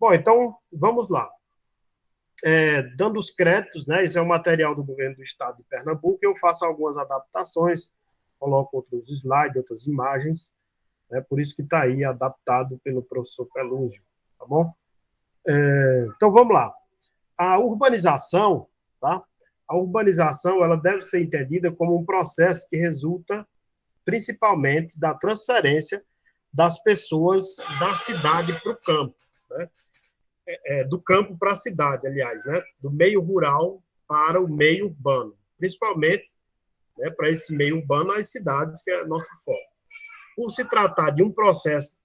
Bom, então, vamos lá. Dando os créditos, né? Esse é o material do governo do estado de Pernambuco. Eu faço algumas adaptações, coloco outros slides, outras imagens, né? Por isso que está aí adaptado pelo professor Pelúzio, tá bom? Então, vamos lá. A urbanização, tá? A urbanização, ela deve ser entendida como um processo que resulta principalmente da transferência das pessoas da cidade para o campo, né? Do campo para a cidade, aliás, né? Do meio rural para o meio urbano, principalmente, né, para esse meio urbano, as cidades, que é nosso foco. Por se tratar de um processo,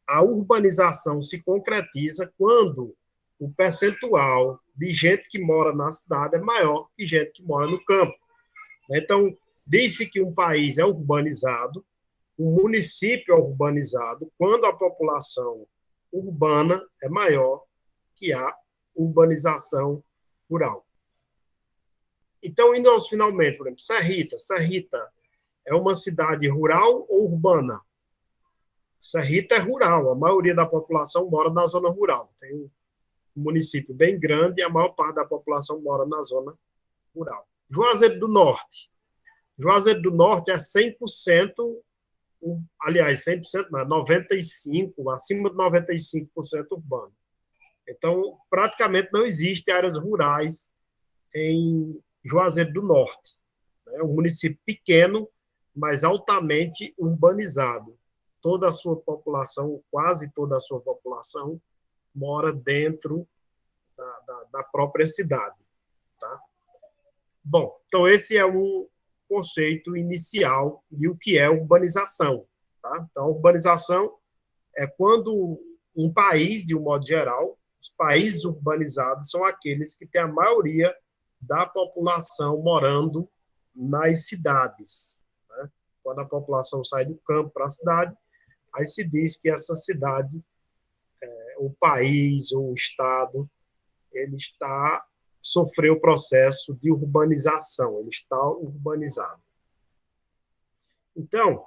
a urbanização se concretiza quando o percentual de gente que mora na cidade é maior que gente que mora no campo. Então, diz-se que um país é urbanizado, um município é urbanizado, quando a população urbana é maior que a urbanização rural. Então, indo aos finalmente, por exemplo, Serrita. Serrita é uma cidade rural ou urbana? Serrita é rural, a maioria da população mora na zona rural. Tem um município bem grande e a maior parte da população mora na zona rural. Juazeiro do Norte. Juazeiro do Norte é 100%, aliás, 100% não, 95%, acima de 95% urbano. Então, praticamente não existe áreas rurais em Juazeiro do Norte. É um município pequeno, mas altamente urbanizado. Toda a sua população, quase toda a sua população, mora dentro da própria cidade. Tá? Bom, então esse é um conceito inicial de o que é urbanização. Tá? Então, a urbanização é quando um país, de um modo geral, os países urbanizados são aqueles que têm a maioria da população morando nas cidades. Né? Quando a população sai do campo para a cidade, aí se diz que essa cidade, o país ou o estado, ele sofreu o processo de urbanização, ele está urbanizado. Então,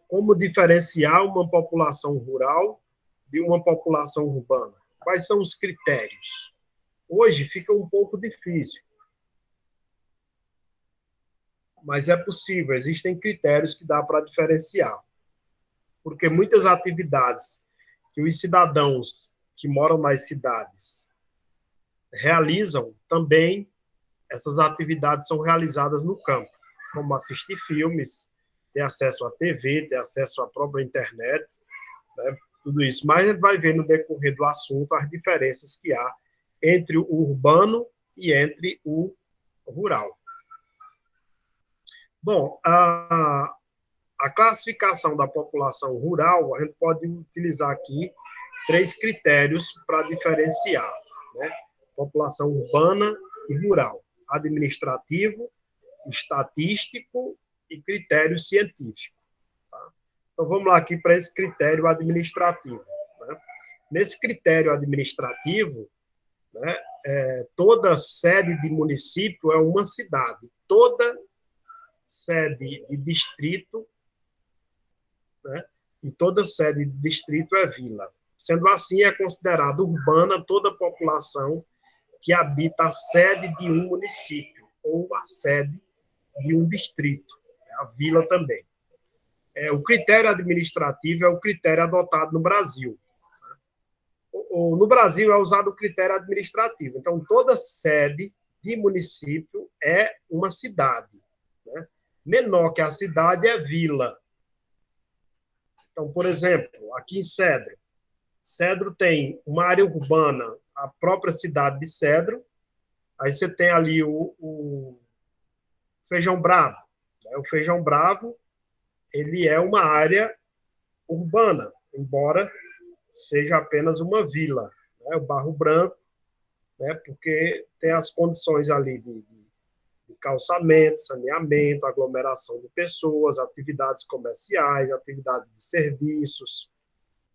como diferenciar uma população rural de uma população urbana? Quais são os critérios? Hoje fica um pouco difícil, mas é possível, existem critérios que dá para diferenciar. Porque muitas atividades que os cidadãos que moram nas cidades realizam, também essas atividades são realizadas no campo, como assistir filmes, ter acesso à TV, ter acesso à própria internet, né, tudo isso. Mas a gente vai ver no decorrer do assunto as diferenças que há entre o urbano e entre o rural. Bom, a classificação da população rural, a gente pode utilizar aqui 3 critérios para diferenciar, né? População urbana e rural: administrativo, estatístico e critério científico. Tá? Então, vamos lá aqui para esse critério administrativo. Né? Nesse critério administrativo, né, toda sede de município é uma cidade, toda sede de distrito, né, e toda sede de distrito é vila. Sendo assim, é considerada urbana toda a população que habita a sede de um município ou a sede de um distrito, a vila também. O critério administrativo é o critério adotado no Brasil. No Brasil é usado o critério administrativo. Então, toda sede de município é uma cidade. Né? Menor que a cidade é vila. Então, por exemplo, aqui em Cedro, Cedro tem uma área urbana, a própria cidade de Cedro, aí você tem ali o Feijão Bravo. Né? O Feijão Bravo, ele é uma área urbana, embora seja apenas uma vila. Né? O Barro Branco, né? Porque tem as condições ali de calçamento, saneamento, aglomeração de pessoas, atividades comerciais, atividades de serviços.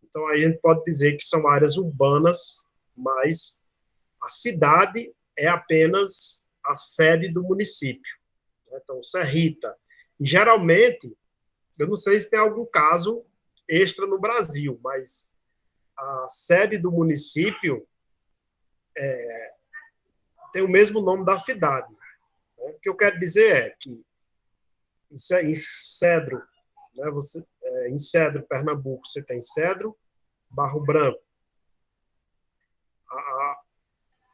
Então, aí a gente pode dizer que são áreas urbanas, mas a cidade é apenas a sede do município. Então, Serrita. E, geralmente, eu não sei se tem algum caso extra no Brasil, mas a sede do município tem o mesmo nome da cidade. Né? O que eu quero dizer é que em Cedro, né, em Cedro, Pernambuco, você tem Cedro, Barro Branco.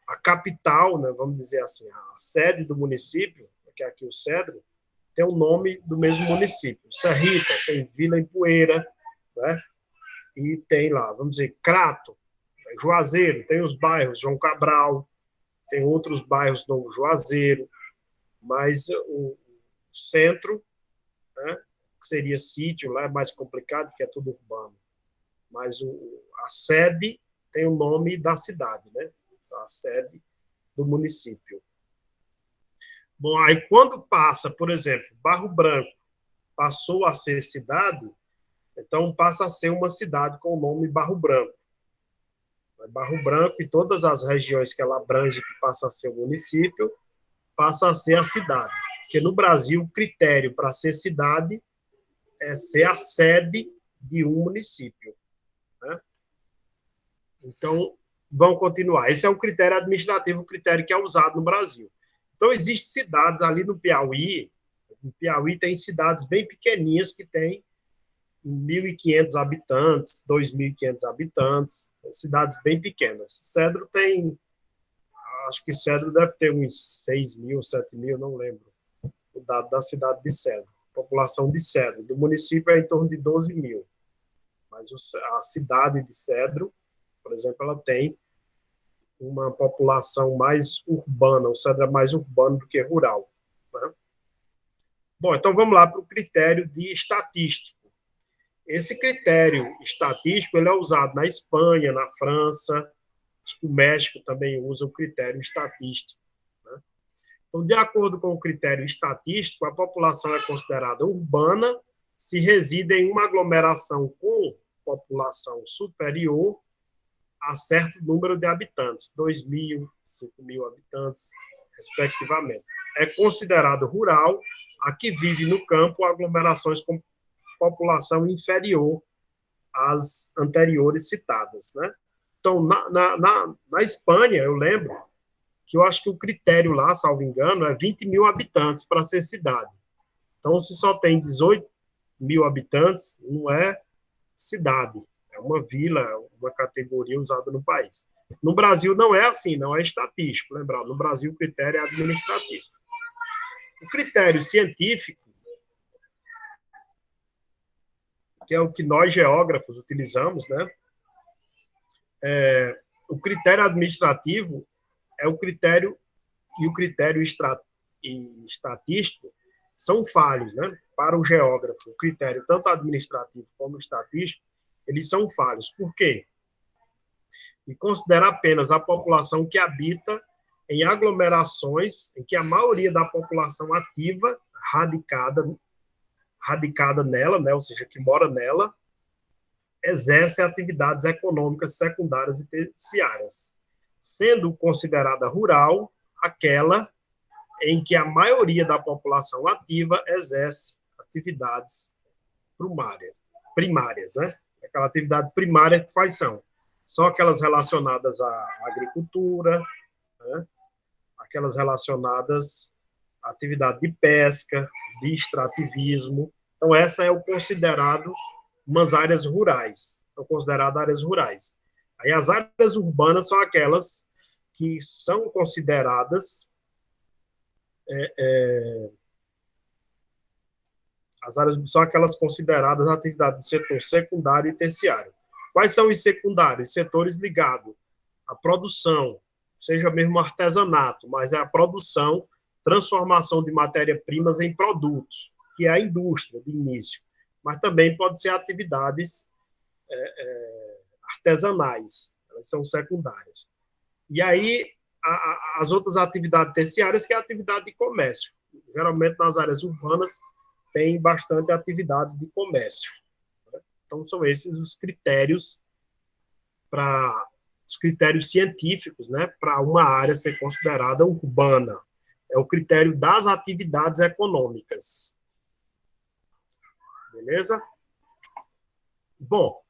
A capital, né, vamos dizer assim, a sede do município, que é aqui o Cedro, tem o nome do mesmo município. Serrita tem Vila Empoeira, né? E tem lá, vamos dizer, Crato, Juazeiro, tem os bairros João Cabral, tem outros bairros Novo Juazeiro, mas o centro, né, que seria sítio, lá é mais complicado, porque é tudo urbano. Mas a sede tem o nome da cidade, né? A sede do município. Bom, aí quando passa, por exemplo, Barro Branco passou a ser cidade, então passa a ser uma cidade com o nome Barro Branco. Barro Branco e todas as regiões que ela abrange, que passa a ser o município, passa a ser a cidade. Porque no Brasil, o critério para ser cidade é ser a sede de um município. Né? Então, vamos continuar. Esse é o critério administrativo, o critério que é usado no Brasil. Então, existem cidades ali no Piauí. No Piauí tem cidades bem pequeninhas que têm 1.500 habitantes, 2.500 habitantes, cidades bem pequenas. Cedro tem, acho que Cedro deve ter uns 6.000, 7.000, não lembro, o dado da cidade de Cedro. População de Cedro, do município é em torno de 12.000. Mas a cidade de Cedro, por exemplo, ela tem uma população mais urbana, o Cedro é mais urbano do que rural. Né? Bom, então vamos lá para o critério de estatístico. Esse critério estatístico ele é usado na Espanha, na França, o México também usa o critério estatístico. Né? Então, de acordo com o critério estatístico, a população é considerada urbana se reside em uma aglomeração com população superior a certo número de habitantes, 2.000, 5.000 habitantes, respectivamente. É considerado rural a que vive no campo aglomerações com população inferior às anteriores citadas. Né? Então, na Espanha, eu lembro que eu acho que o critério lá, salvo engano, é 20.000 habitantes para ser cidade. Então, se só tem 18.000 habitantes, não é cidade, é uma vila, uma categoria usada no país. No Brasil não é assim, não é estatístico, lembrar, no Brasil o critério é administrativo. O critério científico, que é o que nós geógrafos utilizamos, né? O critério administrativo é o critério e o critério estatístico são falhos, né? Para o geógrafo, o critério tanto administrativo como estatístico, eles são falhos. Por quê? E considera apenas a população que habita em aglomerações em que a maioria da população ativa, radicada nela, né? Ou seja, que mora nela, exerce atividades econômicas secundárias e terciárias, sendo considerada rural aquela em que a maioria da população ativa exerce atividades primárias, né? Aquela atividade primária, quais são? São aquelas relacionadas à agricultura, né? Aquelas relacionadas à atividade de pesca, de extrativismo. Então, essa é o considerado umas áreas rurais, são consideradas áreas rurais. Aí as áreas urbanas são aquelas que são consideradas as áreas são aquelas consideradas atividades do setor secundário e terciário. Quais são os secundários? Setores ligados à produção, seja mesmo artesanato, mas é a produção, transformação de matéria-primas em produtos, que é a indústria de início. Mas também pode ser atividades artesanais, elas são secundárias. E aí, as outras atividades terciárias, que é a atividade de comércio. Geralmente, nas áreas urbanas, tem bastante atividades de comércio. Né? Então, são esses os critérios os critérios científicos, né, para uma área ser considerada urbana. É o critério das atividades econômicas. Beleza? Bom,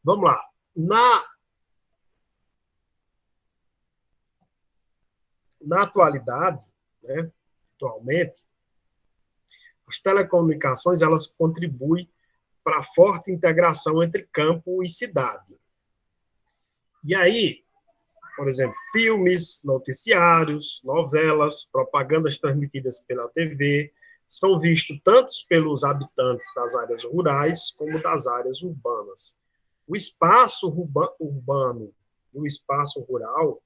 vamos lá. Na atualidade, né, atualmente, as telecomunicações elas contribuem para a forte integração entre campo e cidade. E aí, por exemplo, filmes, noticiários, novelas, propagandas transmitidas pela TV são vistos tanto pelos habitantes das áreas rurais como das áreas urbanas. O espaço urbano e o espaço rural,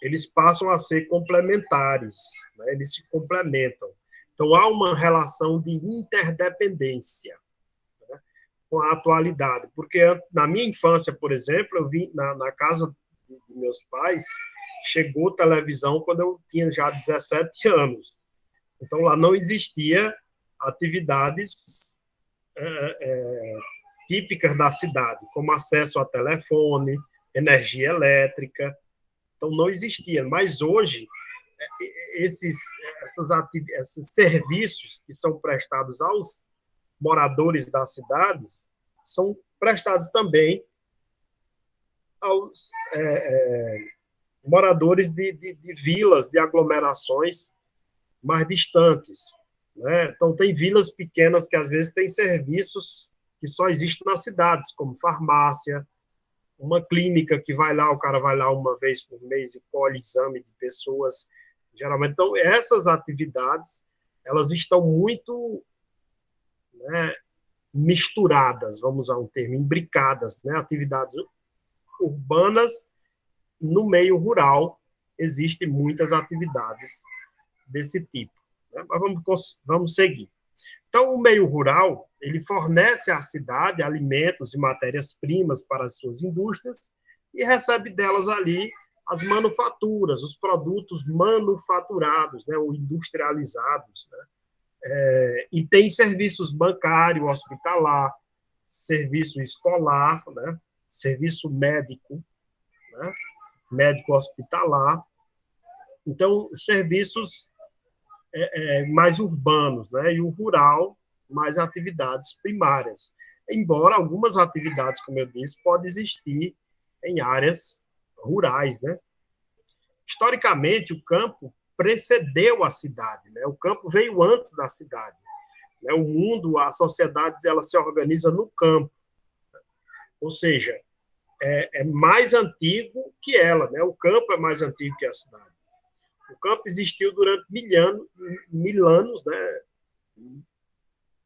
eles passam a ser complementares, né? Eles se complementam. Então, há uma relação de interdependência, né, com a atualidade. Porque na minha infância, por exemplo, eu vim na casa de meus pais, chegou televisão quando eu tinha já 17 anos. Então, lá não existia atividades típicas da cidade, como acesso a telefone, energia elétrica. Então, não existia. Mas hoje, esses, esses serviços que são prestados aos moradores das cidades são prestados também aos moradores de vilas, de aglomerações mais distantes, né? Então, tem vilas pequenas que, às vezes, têm serviços que só existem nas cidades, como farmácia, uma clínica que vai lá, o cara vai lá uma vez por mês e colhe exame de pessoas, geralmente. Então, essas atividades, elas estão muito, né, misturadas, vamos usar um termo, imbricadas, né? Atividades urbanas no meio rural, existem muitas atividades desse tipo, né? Mas vamos seguir. Então, o meio rural, ele fornece à cidade alimentos e matérias-primas para as suas indústrias e recebe delas ali as manufaturas, os produtos manufaturados, né, ou industrializados, né? E tem serviços bancário, hospitalar, serviço escolar, né, serviço médico, né, médico hospitalar. Então, serviços mais urbanos, né? E o rural, mais atividades primárias. Embora algumas atividades, como eu disse, podem existir em áreas rurais, né? Historicamente, o campo precedeu a cidade, né? O campo veio antes da cidade, né? O mundo, a sociedade, ela se organiza no campo, ou seja, é mais antigo que ela, né? O campo é mais antigo que a cidade. O campo existiu durante mil anos, né?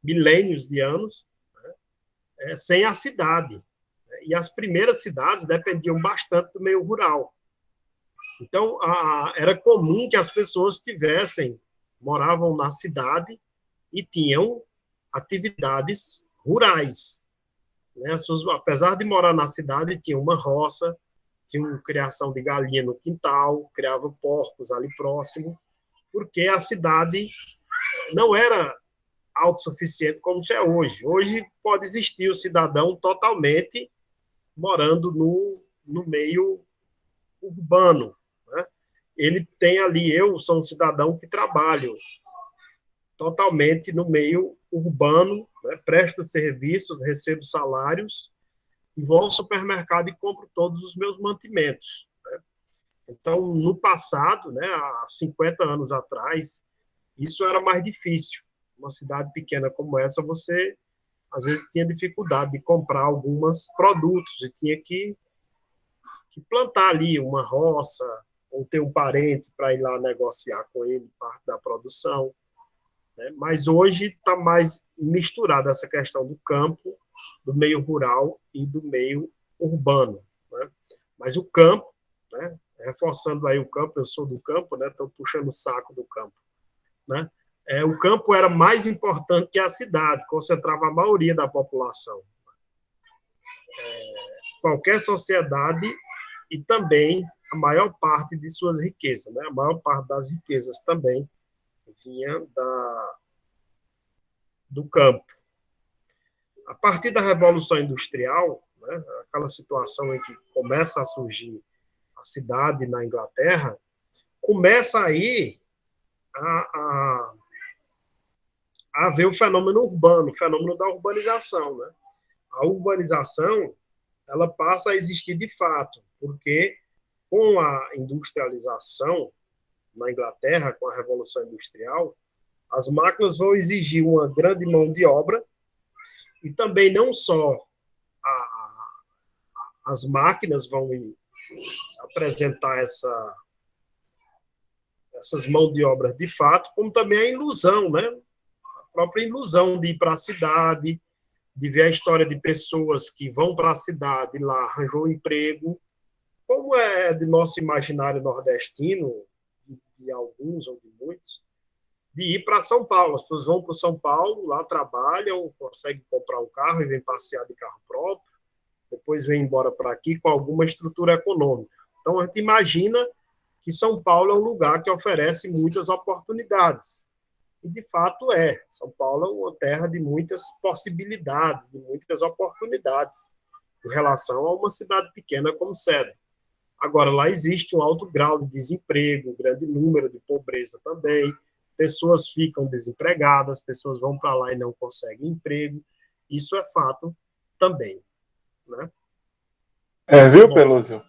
Milênios de anos, né? Sem a cidade. E as primeiras cidades dependiam bastante do meio rural. Então, era comum que as pessoas moravam na cidade e tinham atividades rurais, né? As pessoas, apesar de morar na cidade, tinham uma roça, tinham criação de galinha no quintal, criavam porcos ali próximo, porque a cidade não era autossuficiente como se é hoje. Hoje pode existir o cidadão totalmente morando no meio urbano, né? Ele tem ali, eu sou um cidadão que trabalho totalmente no meio urbano, né? Presto serviços, recebo salários e vou ao supermercado e compro todos os meus mantimentos, né? Então, no passado, né, há 50 anos atrás, isso era mais difícil. Uma cidade pequena como essa, você às vezes tinha dificuldade de comprar alguns produtos e tinha que plantar ali uma roça ou ter um parente para ir lá negociar com ele parte da produção, né? Mas hoje está mais misturada essa questão do campo, do meio rural e do meio urbano, né? Mas o campo, né, reforçando aí o campo, eu sou do campo, né, estou puxando o saco do campo, né? O campo era mais importante que a cidade, concentrava a maioria da população. Qualquer sociedade e também a maior parte de suas riquezas, né? A maior parte das riquezas também vinha do campo. A partir da Revolução Industrial, né, aquela situação em que começa a surgir a cidade na Inglaterra, começa aí a haver o fenômeno urbano, o fenômeno da urbanização, né? A urbanização, ela passa a existir de fato, porque com a industrialização na Inglaterra, com a Revolução Industrial, as máquinas vão exigir uma grande mão de obra e também não só as máquinas vão apresentar essas mãos de obra de fato, como também a ilusão, né? A própria ilusão de ir para a cidade, de ver a história de pessoas que vão para a cidade e lá arranjou um emprego, como é de nosso imaginário nordestino, de alguns ou de muitos, de ir para São Paulo. As pessoas vão para São Paulo, lá trabalham, conseguem comprar um carro e vêm passear de carro próprio, depois vêm embora para aqui com alguma estrutura econômica. Então, a gente imagina que São Paulo é um lugar que oferece muitas oportunidades. E, de fato, é. São Paulo é uma terra de muitas possibilidades, de muitas oportunidades, em relação a uma cidade pequena como Cedo. Agora, lá existe um alto grau de desemprego, um grande número de pobreza também, pessoas ficam desempregadas, pessoas vão para lá e não conseguem emprego. Isso é fato também, né? Viu, Pelúcio?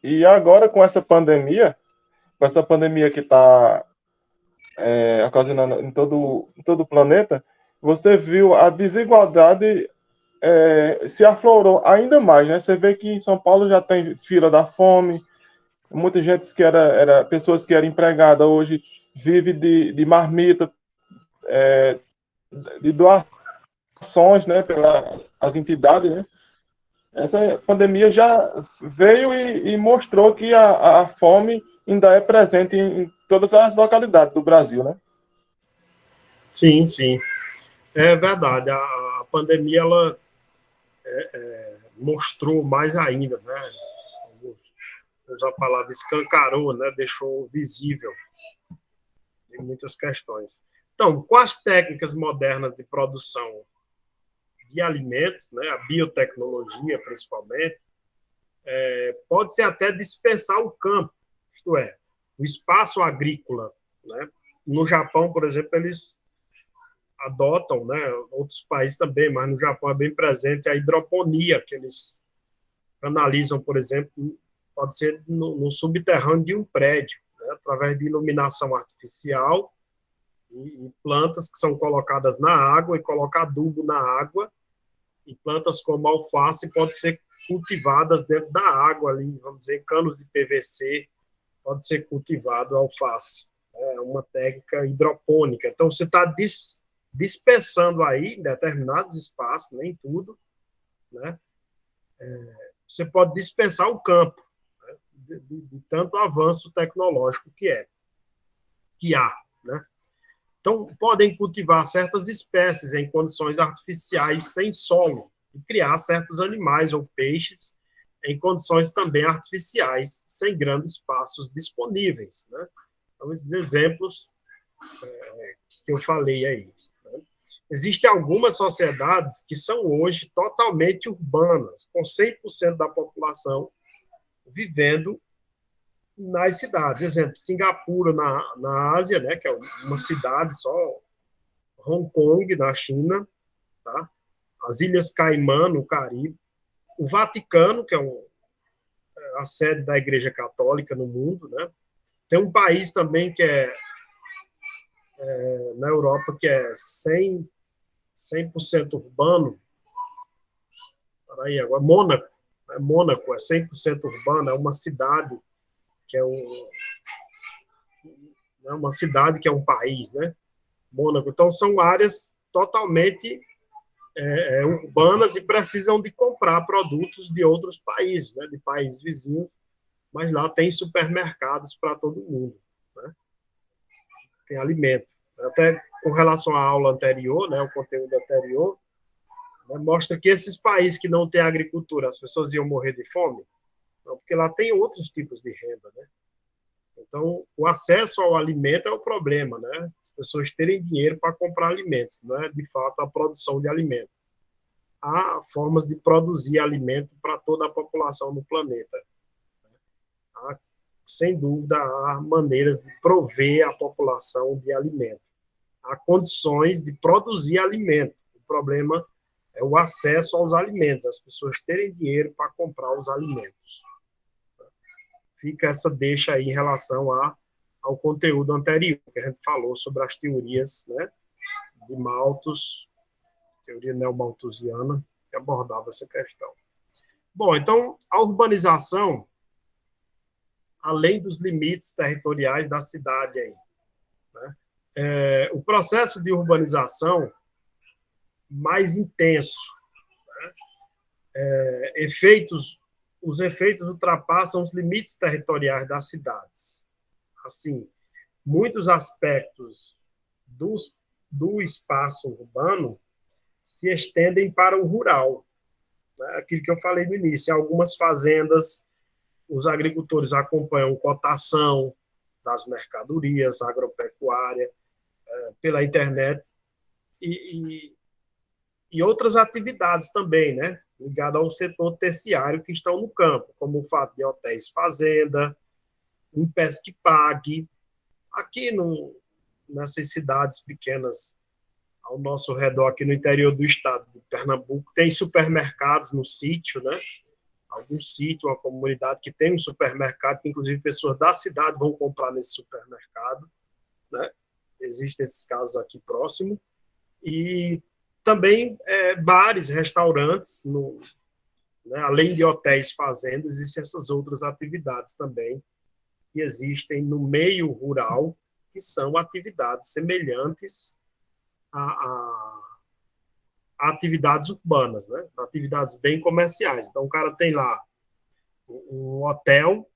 E agora com essa pandemia que está ocasionando em todo o planeta, você viu a desigualdade se aflorou ainda mais, né? Você vê que em São Paulo já tem fila da fome, muita gente que era pessoas que eram empregadas hoje vive de marmita, de doações, né, pelas entidades, né? Essa pandemia já veio e mostrou que a fome ainda é presente em todas as localidades do Brasil, né? Sim, sim. É verdade. A pandemia, ela mostrou mais ainda, né? Usar a palavra escancarou, né? Deixou visível em muitas questões. Então, com as técnicas modernas de produção de alimentos, né? A biotecnologia, principalmente, pode-se até dispensar o campo, isto é, o espaço agrícola, né? No Japão, por exemplo, eles adotam, né? Outros países também, mas no Japão é bem presente a hidroponia, que eles analisam, por exemplo, pode ser no subterrâneo de um prédio, né? Através de iluminação artificial e plantas que são colocadas na água e coloca adubo na água, e plantas como alface podem ser cultivadas dentro da água ali, vamos dizer, canos de PVC, pode ser cultivado alface. É uma técnica hidropônica. Então, você está dispensando aí em determinados espaços, nem tudo, né? Você pode dispensar o campo, né? de tanto avanço tecnológico que há, né? Então, podem cultivar certas espécies em condições artificiais sem solo e criar certos animais ou peixes em condições também artificiais, sem grandes espaços disponíveis, né? Então, esses exemplos que eu falei aí. Né? Existem algumas sociedades que são hoje totalmente urbanas, com 100% da população vivendo nas cidades. Exemplo, Singapura, na Ásia, né, que é uma cidade só, Hong Kong, na China, tá? As Ilhas Caimã, no Caribe, o Vaticano, que é a sede da Igreja Católica no mundo, né? Tem um país também que é na Europa, que é 100% urbano. Aí, agora, Mônaco. Mônaco é 100% urbano, é uma cidade que é uma cidade que é um país, né? Mônaco. Então, são áreas totalmente urbanas e precisam de comprar produtos de outros países, né? De países vizinhos, mas lá tem supermercados para todo mundo, né? Tem alimento. Até com relação à aula anterior, né, o conteúdo anterior, né, mostra que esses países que não têm agricultura, as pessoas iam morrer de fome? Não, porque lá tem outros tipos de renda, né? Então, o acesso ao alimento é o problema, né? As pessoas terem dinheiro para comprar alimentos, não é de fato a produção de alimento. Há formas de produzir alimento para toda a população do planeta. Há, sem dúvida, há maneiras de prover a população de alimento. Há condições de produzir alimento. O problema é o acesso aos alimentos, as pessoas terem dinheiro para comprar os alimentos. Fica essa deixa aí em relação ao conteúdo anterior, que a gente falou sobre as teorias, né, de Malthus, teoria neomalthusiana, que abordava essa questão. Bom, então, a urbanização, além dos limites territoriais da cidade aí, né, o processo de urbanização mais intenso, né, os efeitos ultrapassam os limites territoriais das cidades. Assim, muitos aspectos do espaço urbano se estendem para o rural, né? Aquilo que eu falei no início, em algumas fazendas, os agricultores acompanham cotação das mercadorias, agropecuária, pela internet, e outras atividades também, né, ligadas ao setor terciário que estão no campo, como o fato de hotéis fazenda, um pesque-pague. Aqui nessas cidades pequenas ao nosso redor, aqui no interior do estado de Pernambuco, tem supermercados no sítio, né? Algum sítio, uma comunidade que tem um supermercado, que inclusive pessoas da cidade vão comprar nesse supermercado, né? Existem esses casos aqui próximo. E também bares, restaurantes, né? Além de hotéis, fazendas, existem essas outras atividades também que existem no meio rural, que são atividades semelhantes a atividades urbanas, né? Atividades bem comerciais. Então, o cara tem lá um hotel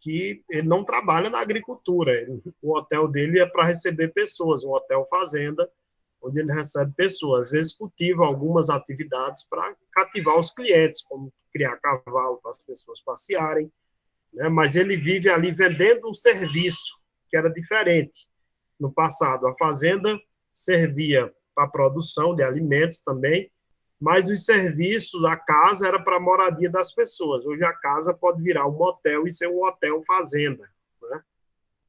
que ele não trabalha na agricultura. O hotel dele é para receber pessoas, um hotel fazenda, onde ele recebe pessoas. Às vezes cultiva algumas atividades para cativar os clientes, como criar cavalo para as pessoas passearem, né? Mas ele vive ali vendendo um serviço que era diferente. No passado, a fazenda servia para a produção de alimentos também, mas os serviços, a casa era para a moradia das pessoas. Hoje a casa pode virar um motel e ser um hotel fazenda, né?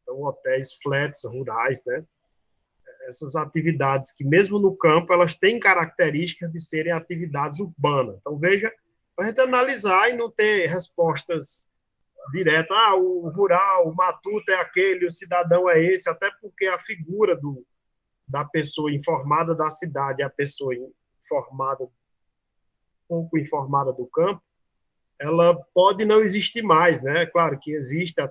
Então, hotéis flats rurais, né? Essas atividades que, mesmo no campo, elas têm características de serem atividades urbanas. Então, veja, para a gente analisar e não ter respostas diretas. O rural, o matuto é aquele, o cidadão é esse, até porque a figura da pessoa informada da cidade, a pessoa informada, pouco informada do campo, ela pode não existir mais, né? Claro que existem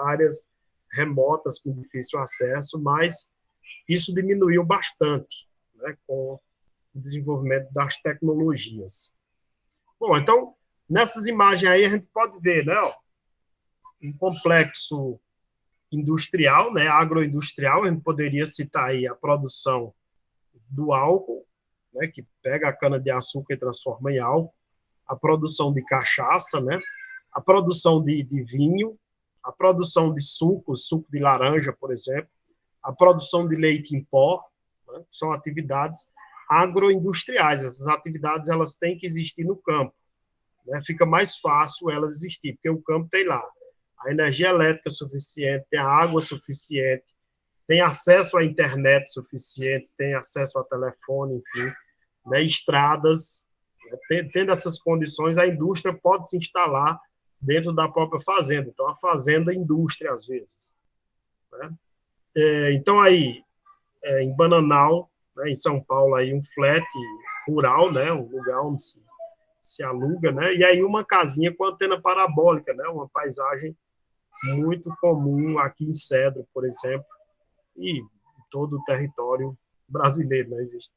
áreas remotas com difícil acesso, mas isso diminuiu bastante, né, com o desenvolvimento das tecnologias. Bom, então, nessas imagens aí a gente pode ver, né, um complexo industrial, né, agroindustrial, a gente poderia citar aí a produção do álcool, né, que pega a cana-de-açúcar e transforma em álcool, a produção de cachaça, né, a produção de vinho, a produção de suco de laranja, por exemplo, a produção de leite em pó, né, são atividades agroindustriais. Essas atividades elas têm que existir no campo, né, fica mais fácil elas existir, porque o campo tem lá a energia elétrica suficiente, tem a água suficiente, tem acesso à internet suficiente, tem acesso ao telefone, enfim, né, estradas. Tendo essas condições, a indústria pode se instalar dentro da própria fazenda. Então, a fazenda é indústria, às vezes, né? Então, aí, em Bananal, né, em São Paulo, aí, um flat rural, né, um lugar onde se aluga, né, e aí uma casinha com antena parabólica, né, uma paisagem muito comum aqui em Cedro, por exemplo, e em todo o território brasileiro, né, existem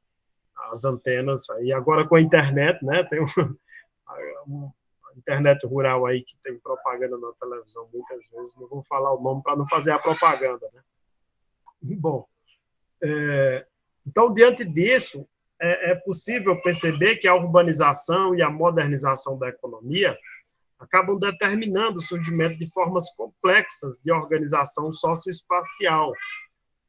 as antenas, e agora com a internet, né, tem uma internet rural aí que tem propaganda na televisão muitas vezes, não vou falar o nome para não fazer a propaganda, né. Bom, então, diante disso, é possível perceber que a urbanização e a modernização da economia acabam determinando o surgimento de formas complexas de organização socioespacial,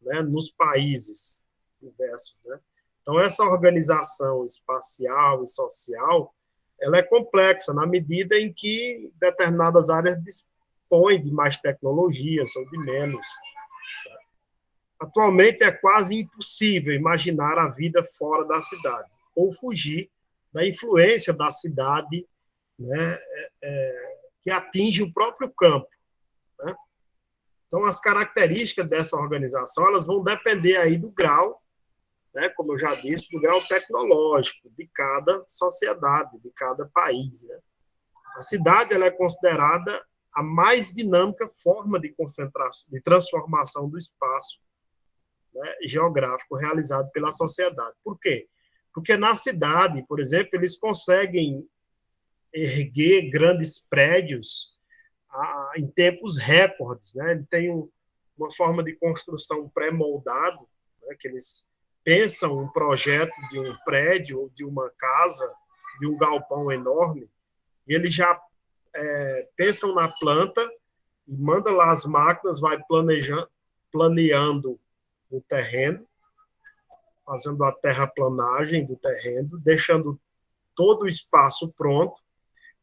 né, nos países diversos, né? Então, essa organização espacial e social, ela é complexa na medida em que determinadas áreas dispõem de mais tecnologias ou de menos. Atualmente é quase impossível imaginar a vida fora da cidade. ou fugir da influência da cidade, né, que atinge o próprio campo, né? Então, as características dessa organização, elas vão depender aí do grau, né, como eu já disse, do grau tecnológico de cada sociedade, de cada país, né? A cidade, ela é considerada a mais dinâmica forma de concentração, de transformação do espaço, né, geográfico realizado pela sociedade. Por quê? Porque na cidade, por exemplo, eles conseguem erguer grandes prédios em tempos recordes, né? Ele tem uma forma de construção pré-moldado, né? Que eles pensam um projeto de um prédio, de uma casa, de um galpão enorme, e eles já pensam na planta e manda lá as máquinas, vai planeando o terreno, fazendo a terraplanagem do terreno, deixando todo o espaço pronto,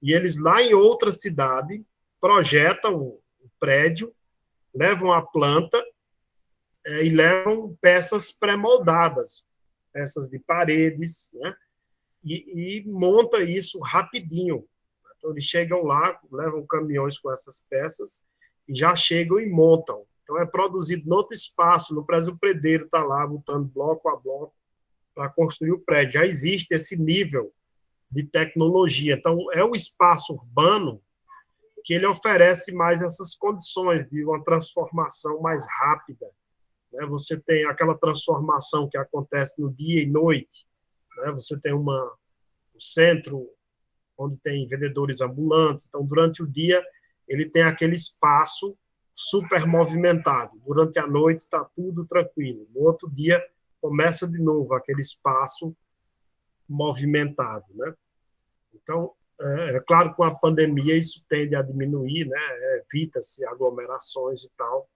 e eles lá em outra cidade projetam um prédio, levam a planta e levam peças pré-moldadas, peças de paredes, né? E monta isso rapidinho. Então, eles chegam lá, levam caminhões com essas peças e já chegam e montam. Então, é produzido no outro espaço, no prédio, o predeiro está lá, botando bloco a bloco para construir o prédio. Já existe esse nível de tecnologia. Então, é o espaço urbano que ele oferece mais essas condições de uma transformação mais rápida, né? Você tem aquela transformação que acontece no dia e noite, né? Você tem um centro onde tem vendedores ambulantes, então durante o dia ele tem aquele espaço super movimentado, durante a noite está tudo tranquilo, no outro dia começa de novo aquele espaço movimentado, né? Então, é claro que com a pandemia isso tende a diminuir, né? Evita-se aglomerações e tal,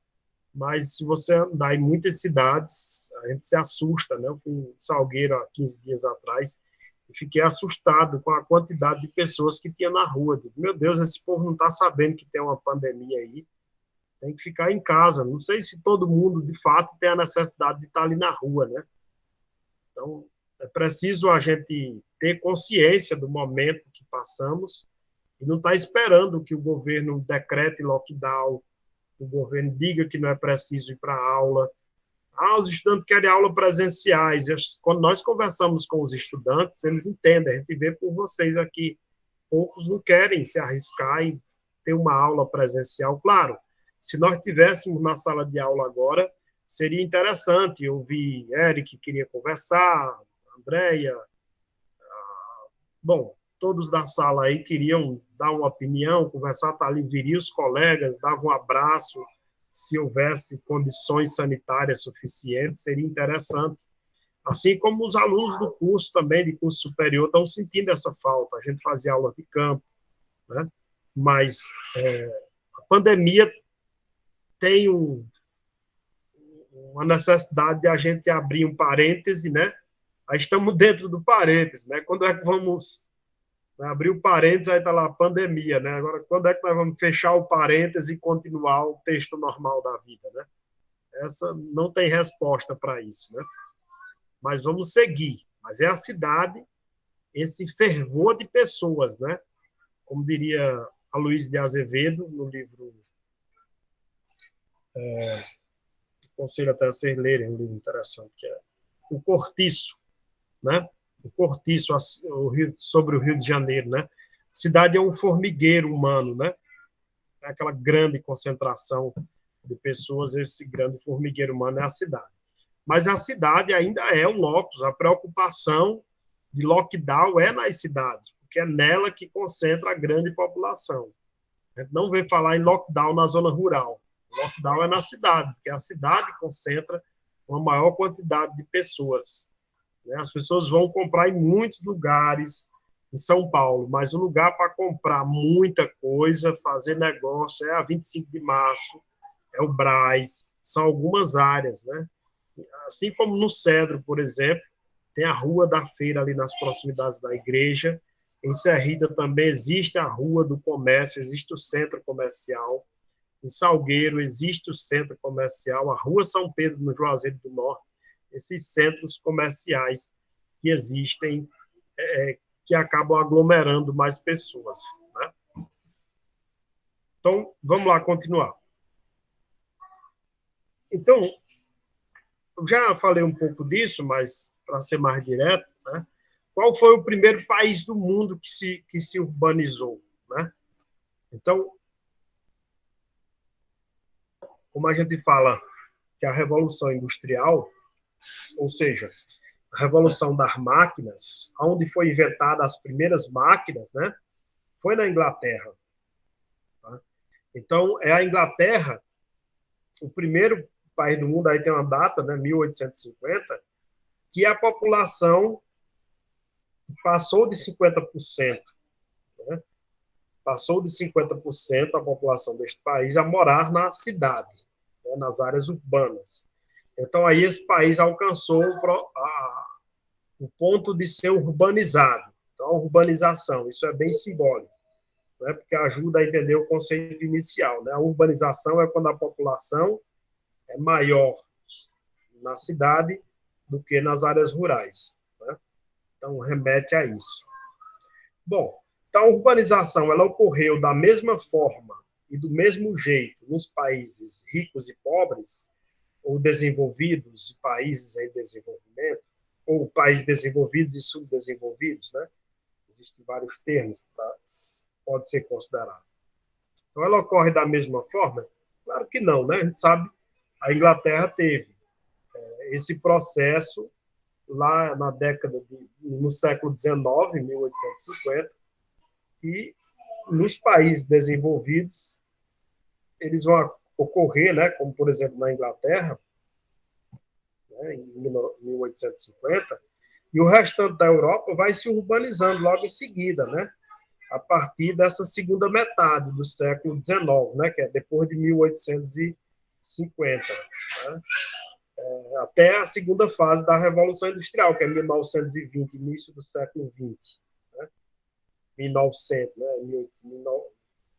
mas se você andar em muitas cidades, a gente se assusta, né? Eu fui em Salgueiro há 15 dias atrás e fiquei assustado com a quantidade de pessoas que tinha na rua. Digo, meu Deus, esse povo não está sabendo que tem uma pandemia aí, tem que ficar em casa. Não sei se todo mundo, de fato, tem a necessidade de estar ali na rua, né? Então, é preciso a gente ter consciência do momento que passamos e não estar esperando que o governo decrete lockdown, o governo diga que não é preciso ir para a aula. Os estudantes querem aula presenciais. Quando nós conversamos com os estudantes, eles entendem, a gente vê por vocês aqui, poucos não querem se arriscar e ter uma aula presencial. Claro, se nós tivéssemos na sala de aula agora, seria interessante. Eu vi Eric que queria conversar, Andréia, bom, todos da sala aí queriam dar uma opinião, conversar, tá ali, viriam os colegas, davam um abraço, se houvesse condições sanitárias suficientes, seria interessante. Assim como os alunos do curso também, de curso superior, estão sentindo essa falta. A gente fazia aula de campo, né? Mas a pandemia tem uma necessidade de a gente abrir um parêntese, né? Aí estamos dentro do parêntese, né? Quando é que vamos abrir o parênteses, aí está lá a pandemia, né? Agora, quando é que nós vamos fechar o parênteses e continuar o texto normal da vida, né? Essa não tem resposta para isso, né? Mas vamos seguir. Mas é a cidade, esse fervor de pessoas, né? Como diria a Luiz de Azevedo, no livro Conselho até a vocês lerem, um livro interessante, que é O Cortiço, né? O Cortiço, sobre o Rio de Janeiro, né? A cidade é um formigueiro humano, né? É aquela grande concentração de pessoas, esse grande formigueiro humano é a cidade. Mas a cidade ainda é o locus, a preocupação de lockdown é nas cidades, porque é nela que concentra a grande população. A gente não vê falar em lockdown na zona rural. O lockdown é na cidade, porque a cidade concentra uma maior quantidade de pessoas. As pessoas vão comprar em muitos lugares em São Paulo, mas o lugar para comprar muita coisa, fazer negócio, é a 25 de março, é o Brás, são algumas áreas, né? Assim como no Cedro, por exemplo, tem a Rua da Feira ali nas proximidades da igreja. Em Serrita também existe a Rua do Comércio, existe o centro comercial. Em Salgueiro existe o centro comercial, a Rua São Pedro, no Juazeiro do Norte, esses centros comerciais que existem, que acabam aglomerando mais pessoas, né? Então, vamos lá continuar. Então, eu já falei um pouco disso, mas para ser mais direto, né? Qual foi o primeiro país do mundo que se urbanizou, né? Então, como a gente fala que a Revolução Industrial, ou seja, a revolução das máquinas, onde foi inventada as primeiras máquinas, né? Foi na Inglaterra. Tá? Então, é a Inglaterra, o primeiro país do mundo, aí tem uma data, né? 1850, que a população passou de 50%, né? Passou de 50% a população deste país a morar na cidade, né? Nas áreas urbanas. Então, aí esse país alcançou o ponto de ser urbanizado. Então, a urbanização, isso é bem simbólico, né? Porque ajuda a entender o conceito inicial, né? A urbanização é quando a população é maior na cidade do que nas áreas rurais, né? Então, remete a isso. Bom, então a urbanização ela ocorreu da mesma forma e do mesmo jeito nos países ricos e pobres, ou desenvolvidos e países em desenvolvimento, ou países desenvolvidos e subdesenvolvidos, né? Existem vários termos para pode ser considerado. Então ela ocorre da mesma forma? Claro que não, né? A gente sabe, a Inglaterra teve esse processo lá na no século XIX, 1850, e nos países desenvolvidos eles vão ocorrer, né, como por exemplo na Inglaterra, né, em 1850, e o restante da Europa vai se urbanizando logo em seguida, né, a partir dessa segunda metade do século XIX, né, que é depois de 1850, né, até a segunda fase da Revolução Industrial, que é 1920, início do século XX, né, 1900, né,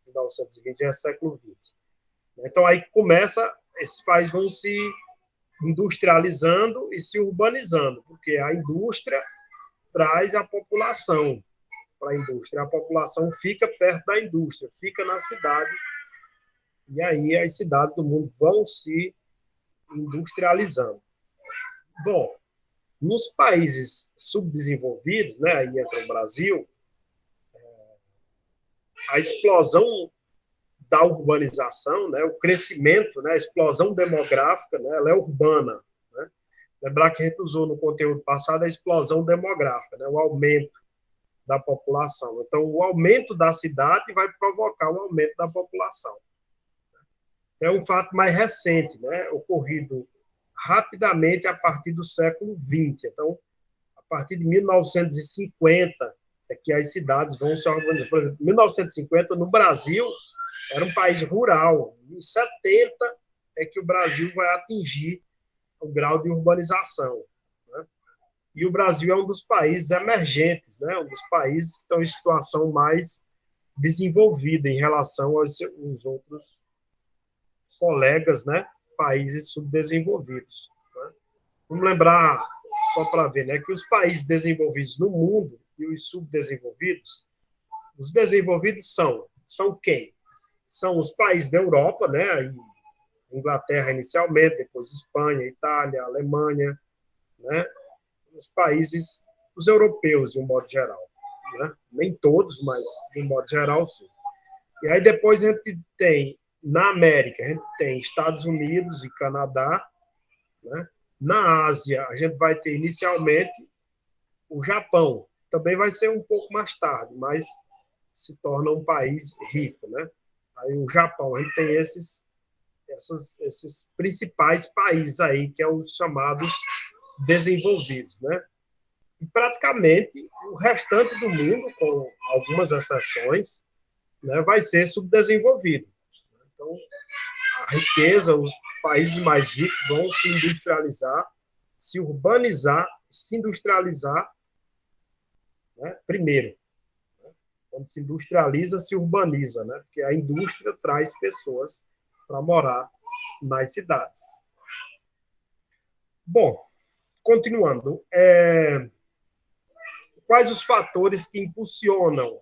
1920 é século XX. Então, aí começa, esses países vão se industrializando e se urbanizando, porque a indústria traz a população para a indústria. A população fica perto da indústria, fica na cidade, e aí as cidades do mundo vão se industrializando. Bom, nos países subdesenvolvidos, né, aí entra o Brasil, a explosão da urbanização, né, o crescimento, né, a explosão demográfica, né, ela é urbana. Né? Lembrar que a gente usou no conteúdo passado a explosão demográfica, né, o aumento da população. Então, o aumento da cidade vai provocar o aumento da população. É um fato mais recente, né, ocorrido rapidamente a partir do século XX. Então, a partir de 1950 é que as cidades vão se organizar. Por exemplo, 1950, no Brasil, era um país rural. Em 70 é que o Brasil vai atingir o grau de urbanização. Né? E o Brasil é um dos países emergentes, né? Um dos países que estão em situação mais desenvolvida em relação aos outros colegas, né? Países subdesenvolvidos. Né? Vamos lembrar, só para ver, né, que os países desenvolvidos no mundo e os subdesenvolvidos, os desenvolvidos são quem? São os países da Europa, né? Aí, Inglaterra inicialmente, depois Espanha, Itália, Alemanha, né? Os países, os europeus, de um modo geral. Né? Nem todos, mas de um modo geral, sim. E aí depois a gente tem, na América, a gente tem Estados Unidos e Canadá. Né? Na Ásia, a gente vai ter inicialmente o Japão. Também vai ser um pouco mais tarde, mas se torna um país rico. Né? Aí o Japão, a gente tem esses principais países aí, que é os chamados desenvolvidos, né? E praticamente o restante do mundo, com algumas exceções, né, vai ser subdesenvolvido. Então, a riqueza, os países mais ricos vão se industrializar, se urbanizar, se industrializar, né, primeiro. Né? Quando se industrializa, se urbaniza, né? Porque a indústria traz pessoas para morar nas cidades. Bom, continuando. quais os fatores que impulsionam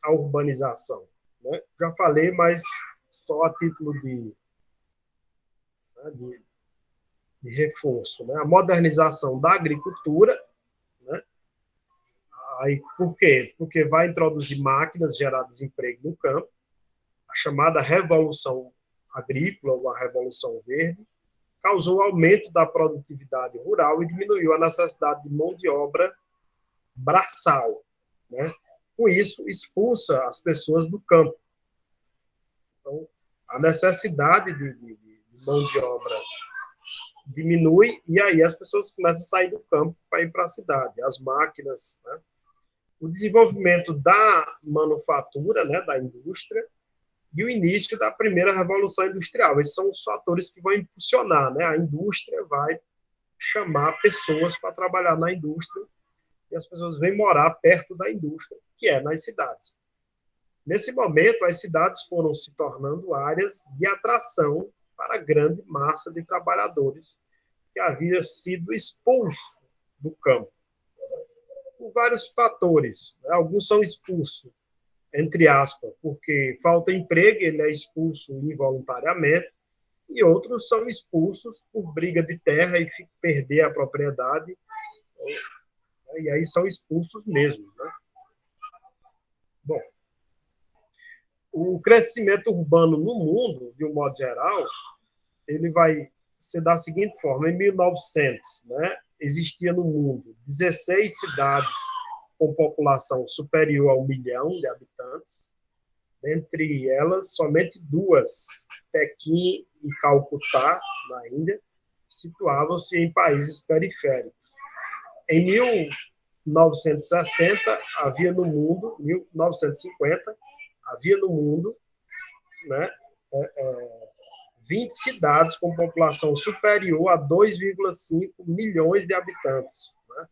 a urbanização? Né? Já falei, mas só a título de reforço. Né? A modernização da agricultura. Né? Aí, por quê? Porque vai introduzir máquinas, gerar desemprego no campo, a chamada revolução agrícola, ou a revolução verde, causou aumento da produtividade rural e diminuiu a necessidade de mão de obra braçal. Né? Com isso, expulsa as pessoas do campo. Então, a necessidade de mão de obra diminui e aí as pessoas começam a sair do campo para ir para a cidade. As máquinas, né? O desenvolvimento da manufatura, né, da indústria, e o início da primeira revolução industrial. Esses são os fatores que vão impulsionar. Né? A indústria vai chamar pessoas para trabalhar na indústria e as pessoas vêm morar perto da indústria, que é nas cidades. Nesse momento, as cidades foram se tornando áreas de atração para a grande massa de trabalhadores que havia sido expulso do campo. Por vários fatores. Né? Alguns são expulsos, entre aspas, porque falta emprego, ele é expulso involuntariamente, e outros são expulsos por briga de terra e perder a propriedade, e aí são expulsos mesmo. Né? Bom, o crescimento urbano no mundo, de um modo geral, ele vai ser da seguinte forma: em 1900, né, existia no mundo 16 cidades com população superior a 1 milhão de habitantes, dentre elas somente 2, Pequim e Calcutá, na Índia, situavam-se em países periféricos. Em 1960, havia no mundo, 1950, havia no mundo, né, 20 cidades com população superior a 2,5 milhões de habitantes. Né?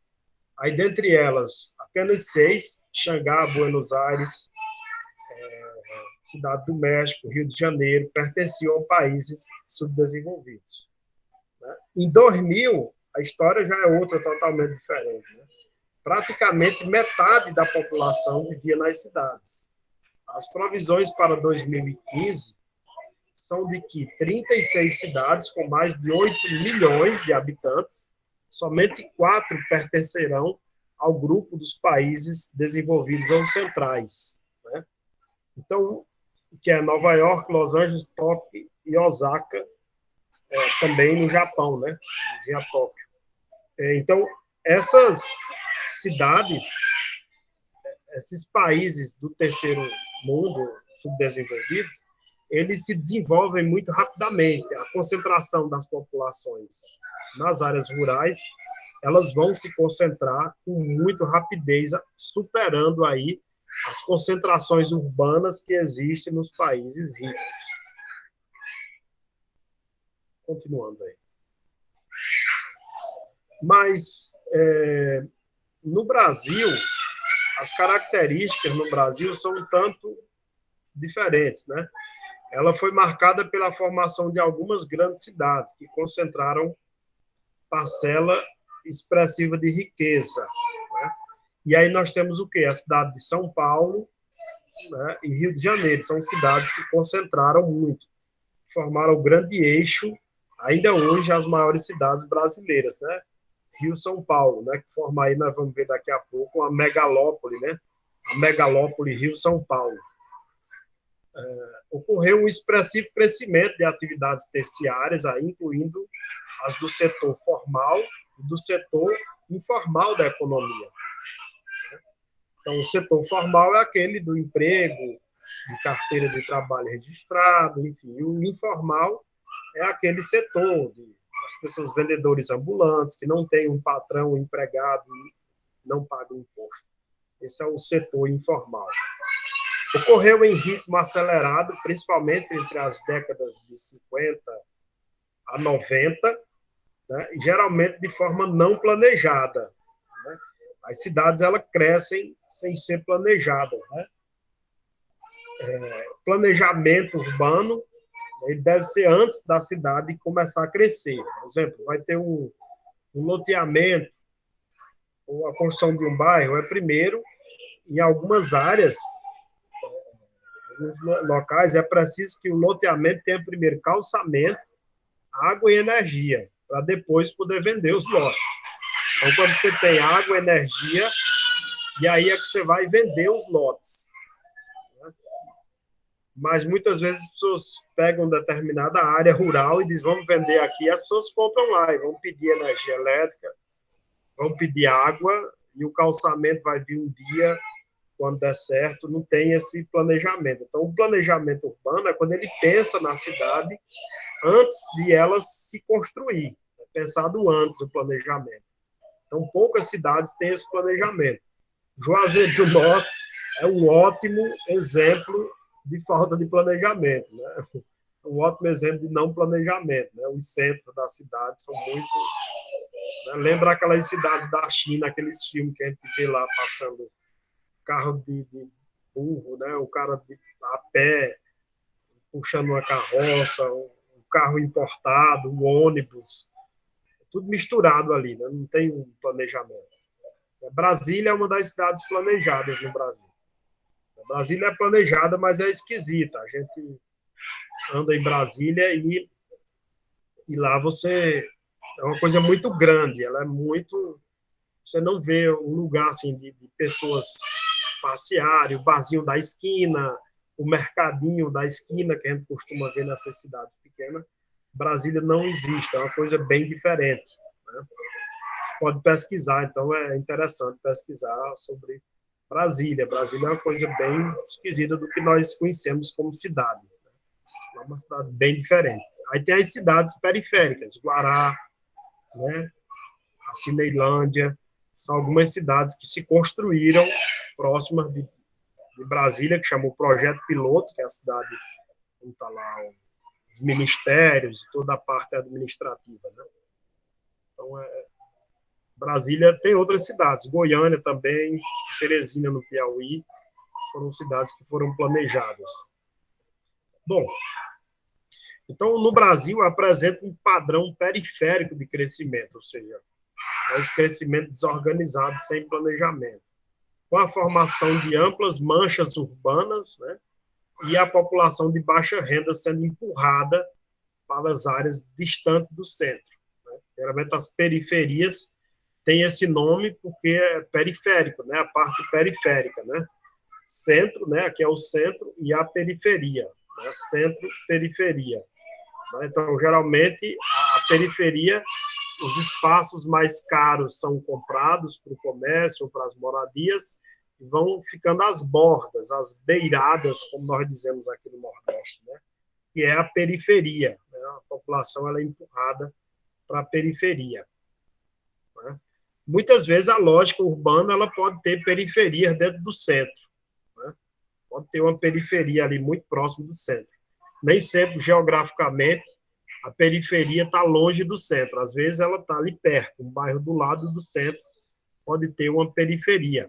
Aí, dentre elas, apenas 6, Xangá, Buenos Aires, Cidade do México, Rio de Janeiro, pertenciam a países subdesenvolvidos. Né? Em 2000, a história já é outra, totalmente diferente. Né? Praticamente metade da população vivia nas cidades. As provisões para 2015 são de que 36 cidades com mais de 8 milhões de habitantes, somente 4 pertencerão ao grupo dos países desenvolvidos ou centrais. Né? Então, que é Nova York, Los Angeles, Tóquio e Osaka, também no Japão, né? Vizinha Tóquio. Então, essas cidades, esses países do terceiro mundo subdesenvolvidos, eles se desenvolvem muito rapidamente. A concentração das populações nas áreas rurais, elas vão se concentrar com muita rapidez, superando aí as concentrações urbanas que existem nos países ricos. Continuando aí. Mas, no Brasil, as características no Brasil são um tanto diferentes, né? Ela foi marcada pela formação de algumas grandes cidades que concentraram parcela expressiva de riqueza. Né? E aí nós temos o quê? A cidade de São Paulo, né, e Rio de Janeiro. São cidades que concentraram muito, formaram o grande eixo, ainda hoje, as maiores cidades brasileiras, né? Rio, São Paulo, né, que forma aí, nós vamos ver daqui a pouco, uma megalópole, né? A megalópole Rio, São Paulo. Ocorreu um expressivo crescimento de atividades terciárias, aí, incluindo as do setor formal e do setor informal da economia. Então, o setor formal é aquele do emprego, de carteira de trabalho registrado, enfim. E o informal é aquele setor das pessoas vendedores ambulantes, que não tem um patrão, um empregado e não pagam imposto. Esse é o setor informal. Ocorreu em ritmo acelerado, principalmente entre as décadas de 50 a 90, né, e geralmente de forma não planejada. Né? As cidades elas crescem sem ser planejadas. Né? Planejamento urbano, ele deve ser antes da cidade começar a crescer. Por exemplo, vai ter um loteamento ou a construção de um bairro é primeiro, em algumas áreas, alguns locais, é preciso que o loteamento tenha primeiro calçamento, água e energia, para depois poder vender os lotes. Então, quando você tem água, energia, e aí é que você vai vender os lotes. Mas muitas vezes as pessoas pegam determinada área rural e dizem, vamos vender aqui, e as pessoas compram lá e vão pedir energia elétrica, vão pedir água, e o calçamento vai vir um dia, quando der certo, não tem esse planejamento. Então, o planejamento urbano é quando ele pensa na cidade antes de ela se construir. É pensado antes o planejamento. Então, poucas cidades têm esse planejamento. Juazeiro do Norte é um ótimo exemplo de falta de planejamento, né? Um ótimo exemplo de não planejamento, né? Os centros da cidade são muito... Né? Lembra aquelas cidades da China, aqueles filmes que a gente vê lá passando carro de burro, né? O cara a pé, puxando uma carroça, um carro importado, um ônibus, tudo misturado ali, né? Não tem um planejamento. Brasília é uma das cidades planejadas no Brasil. Brasília é planejada, mas é esquisita. A gente anda em Brasília e lá você... É uma coisa muito grande, ela é muito... Você não vê um lugar assim de pessoas passearem, o barzinho da esquina, o mercadinho da esquina, que a gente costuma ver nessas cidades pequenas. Brasília não existe, é uma coisa bem diferente, né? Você pode pesquisar, então é interessante pesquisar sobre Brasília. Brasília é uma coisa bem esquisita do que nós conhecemos como cidade. É uma cidade bem diferente. Aí tem as cidades periféricas, Guará, né? A Cineilândia, são algumas cidades que se construíram próximas de Brasília, que chamou Projeto Piloto, que é a cidade onde está lá os ministérios e toda a parte administrativa, né? Então, Brasília tem outras cidades, Goiânia também, Teresina, no Piauí, foram cidades que foram planejadas. Bom, então, no Brasil, apresenta um padrão periférico de crescimento, ou seja, esse crescimento desorganizado, sem planejamento, com a formação de amplas manchas urbanas, né, e a população de baixa renda sendo empurrada para as áreas distantes do centro, né? Geralmente, as periferias têm esse nome porque é periférico, né, a parte periférica, né? Centro, né, aqui é o centro, e a periferia, né, centro-periferia. Então, geralmente, a periferia, os espaços mais caros são comprados para o comércio ou para as moradias e vão ficando às bordas, às beiradas, como nós dizemos aqui no Nordeste, né? Que é a periferia, né? A população ela é empurrada para a periferia, né? Muitas vezes a lógica urbana ela pode ter periferias dentro do centro, né? Pode ter uma periferia ali muito próximo do centro. Nem sempre, geograficamente, a periferia está longe do centro. Às vezes ela está ali perto, um bairro do lado do centro pode ter uma periferia.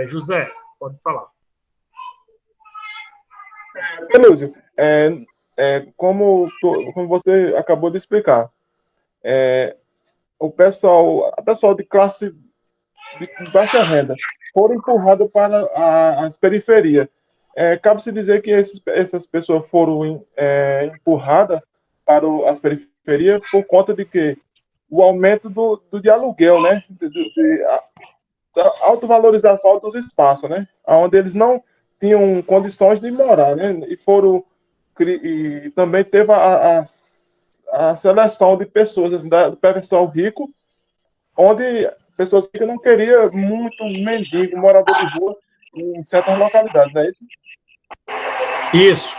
José, pode falar. Pelúcio, como você acabou de explicar, a pessoal de classe de baixa renda foram empurradas para as periferias. Cabe-se dizer que essas pessoas foram empurradas para as periferias por conta de que o aumento de aluguel, né? Da autovalorização dos espaços, né? Onde eles não tinham condições de morar, né? E também teve a seleção de pessoas assim, do pessoal rico, onde pessoas que não queriam muito mendigo, morador de rua em certas localidades, não é isso? Isso.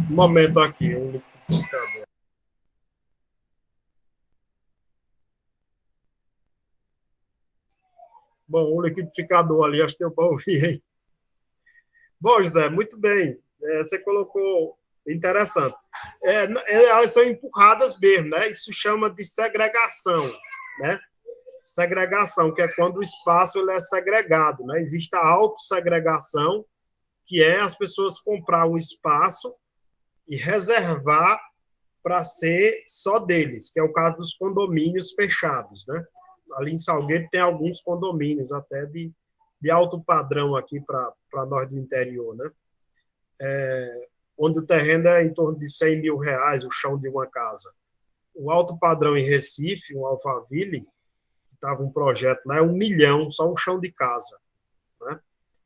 Um momento aqui, um liquidificador. Bom, um liquidificador ali, acho que deu para ouvir, hein? Bom, José, muito bem. Você colocou interessante. Elas são empurradas mesmo, né? Isso chama de segregação, né? Segregação, que é quando o espaço ele é segregado, né? Existe a autossegregação, que é as pessoas comprar um espaço e reservar para ser só deles, que é o caso dos condomínios fechados, né? ali em Salgueiro tem alguns condomínios até de alto padrão aqui para nós do interior, né? Onde o terreno é em torno de R$100 mil, o chão de uma casa. O alto padrão em Recife, um Alphaville, que estava um projeto lá, é 1 milhão, só um chão de casa, né?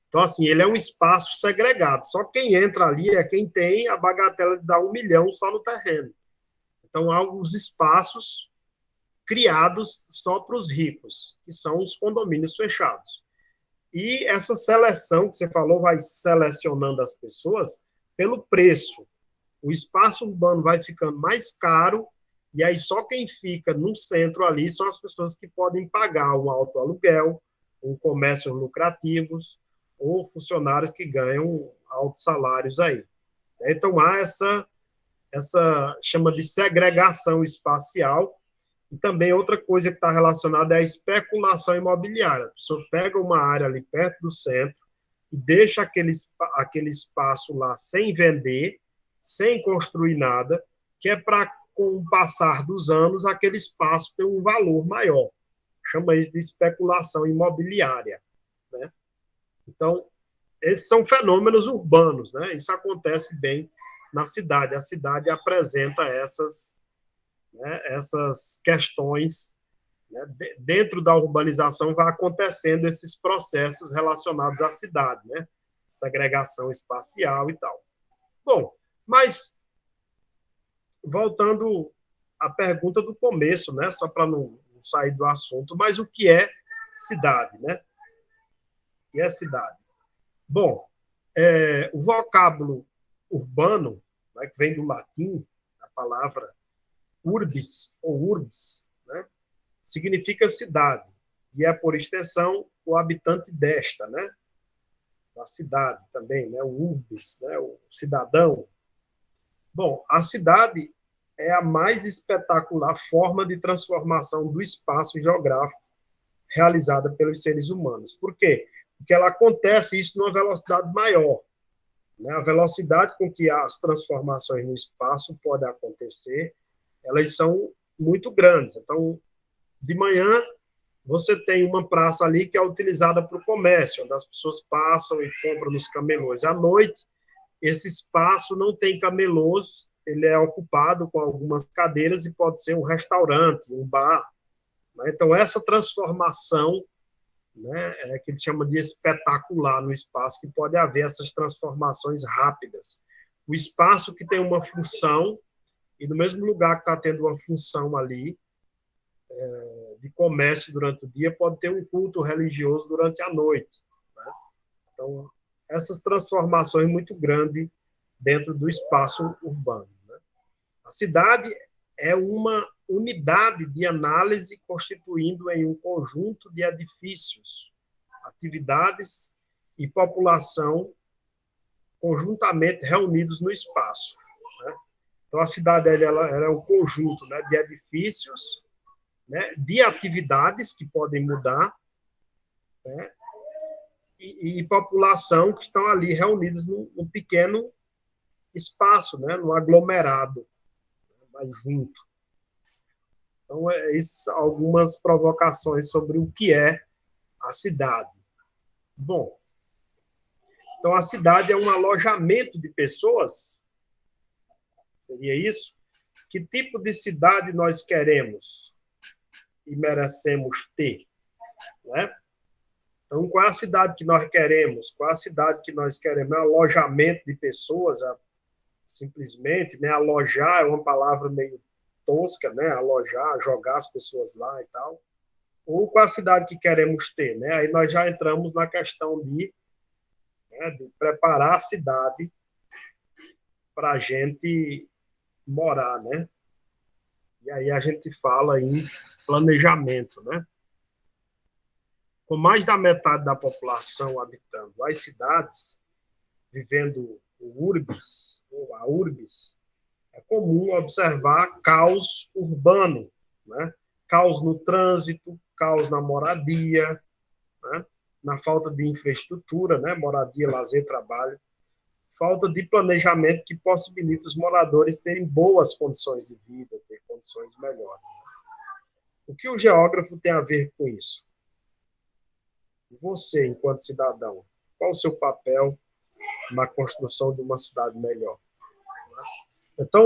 Então, assim, ele é um espaço segregado. Só quem entra ali é quem tem a bagatela de dar 1 milhão só no terreno. Então, há alguns espaços criados só para os ricos, que são os condomínios fechados. E essa seleção que você falou vai selecionando as pessoas pelo preço. O espaço urbano vai ficando mais caro, e aí só quem fica no centro ali são as pessoas que podem pagar um alto aluguel, um comércios lucrativos, ou funcionários que ganham altos salários aí. Então, há essa chama de segregação espacial. E também outra coisa que está relacionada é a especulação imobiliária. A pessoa pega uma área ali perto do centro e deixa aquele espaço lá sem vender, sem construir nada, que é para, com o passar dos anos, aquele espaço ter um valor maior. Chama isso de especulação imobiliária, né? Então, esses são fenômenos urbanos, né? Isso acontece bem na cidade. A cidade apresenta essas questões, né? Dentro da urbanização vai acontecendo esses processos relacionados à cidade, né? Segregação espacial e tal. Bom, mas voltando à pergunta do começo, né? Só para não sair do assunto, mas o que é cidade, né? O que é cidade? Bom, o vocábulo urbano, né, que vem do latim, a palavra urbis ou urbs, né, significa cidade, e é, por extensão, o habitante desta, né, da cidade também, né, o urbis, né, o cidadão. Bom, a cidade é a mais espetacular forma de transformação do espaço geográfico realizada pelos seres humanos. Por quê? Porque ela acontece isso numa velocidade maior, né? A velocidade com que as transformações no espaço podem acontecer, elas são muito grandes. Então, de manhã, você tem uma praça ali que é utilizada para o comércio, onde as pessoas passam e compram nos camelôs. À noite, esse espaço não tem camelôs, ele é ocupado com algumas cadeiras e pode ser um restaurante, um bar, né? Então, essa transformação, né, que ele chama de espetacular no espaço, que pode haver essas transformações rápidas. O espaço que tem uma função, e no mesmo lugar que está tendo uma função ali, de comércio durante o dia, pode ter um culto religioso durante a noite, né? Então, essas transformações muito grandes dentro do espaço urbano, né? A cidade é uma unidade de análise constituindo em um conjunto de edifícios, atividades e população conjuntamente reunidos no espaço, né? Então, a cidade ela é um conjunto, né, de edifícios, né, de atividades que podem mudar, né, e população que estão ali reunidos num pequeno espaço, né, num aglomerado, né, mais junto. Então, isso, algumas provocações sobre o que é a cidade. Bom, então a cidade é um alojamento de pessoas, seria isso? Que tipo de cidade nós queremos e merecemos ter, né? Então, qual é a cidade que nós queremos? Qual é a cidade que nós queremos? É um alojamento de pessoas, simplesmente, né? Alojar é uma palavra meio tosca, né? Alojar, jogar as pessoas lá e tal. Ou qual é a cidade que queremos ter, né? Aí nós já entramos na questão de preparar a cidade para a gente morar, né? E aí a gente fala em planejamento, né? Com mais da metade da população habitando as cidades, vivendo o urbis, ou a urbis, é comum observar caos urbano, né? Caos no trânsito, caos na moradia, né? Na falta de infraestrutura, né? Moradia, lazer, trabalho, falta de planejamento que possibilita os moradores terem boas condições de vida, ter condições melhores. O que o geógrafo tem a ver com isso? Você, enquanto cidadão, qual o seu papel na construção de uma cidade melhor? Então,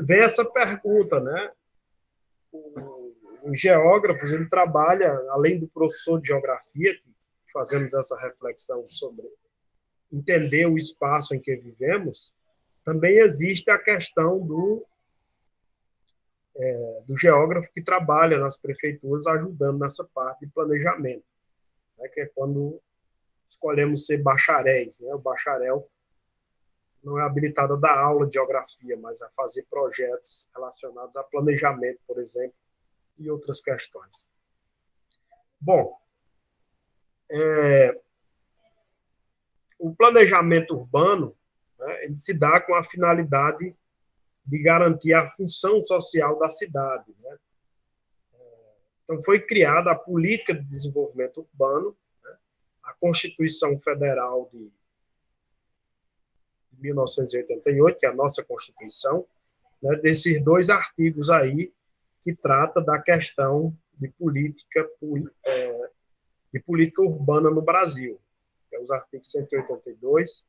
vem essa pergunta, né? Os geógrafos, ele trabalha, além do professor de geografia, que fazemos essa reflexão sobre entender o espaço em que vivemos, também existe a questão do geógrafo que trabalha nas prefeituras ajudando nessa parte de planejamento, né, que é quando escolhemos ser bacharéis. Né? O bacharel não é habilitado a dar aula de geografia, mas a fazer projetos relacionados a planejamento, por exemplo, e outras questões. Bom, o planejamento urbano, né, ele se dá com a finalidade de garantir a função social da cidade. Né? Então, foi criada a Política de Desenvolvimento Urbano, né? A Constituição Federal de 1988, que é a nossa Constituição, né? Desses 2 artigos aí que trata da questão de política urbana no Brasil, que é os artigos 182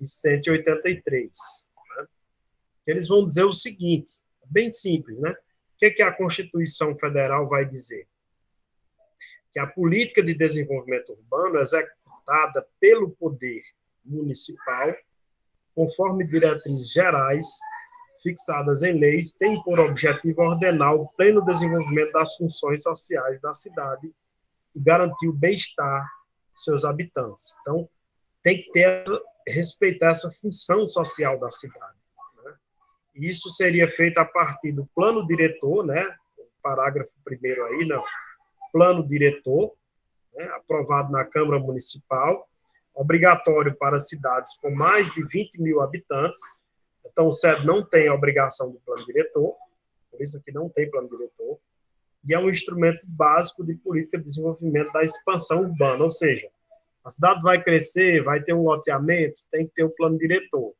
e 183. Né? Eles vão dizer o seguinte, bem simples, né? O que a Constituição Federal vai dizer? Que a política de desenvolvimento urbano é executada pelo poder municipal, conforme diretrizes gerais fixadas em leis, tem por objetivo ordenar o pleno desenvolvimento das funções sociais da cidade e garantir o bem-estar dos seus habitantes. Então, tem que respeitar essa função social da cidade. Né? Isso seria feito a partir do plano diretor, né? O parágrafo 1º aí, não. Plano diretor, né? Aprovado na Câmara Municipal, obrigatório para cidades com mais de 20 mil habitantes. Então, o SED não tem a obrigação do plano diretor, por isso que não tem plano diretor, e é um instrumento básico de política de desenvolvimento da expansão urbana, ou seja, a cidade vai crescer, vai ter um loteamento, tem que ter um plano diretor.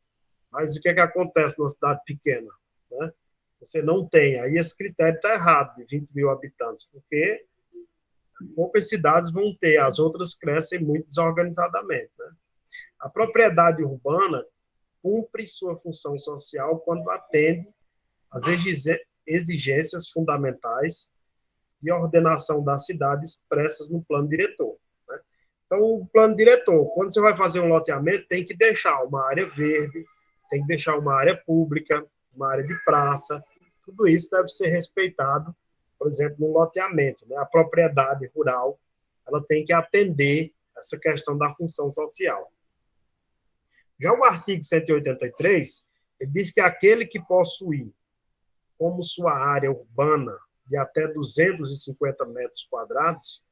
Mas o que acontece numa cidade pequena? Né? Você não tem, aí esse critério está errado, de 20 mil habitantes, porque poucas cidades vão ter, as outras crescem muito desorganizadamente. Né? A propriedade urbana cumpre sua função social quando atende às exigências fundamentais de ordenação da cidade expressas no plano diretor. Né? Então, o plano diretor, quando você vai fazer um loteamento, tem que deixar uma área verde, tem que deixar uma área pública, uma área de praça, tudo isso deve ser respeitado, por exemplo, no loteamento. Né? A propriedade rural, ela tem que atender essa questão da função social. Já o artigo 183, ele diz que aquele que possuir como sua área urbana de até 250 metros quadrados,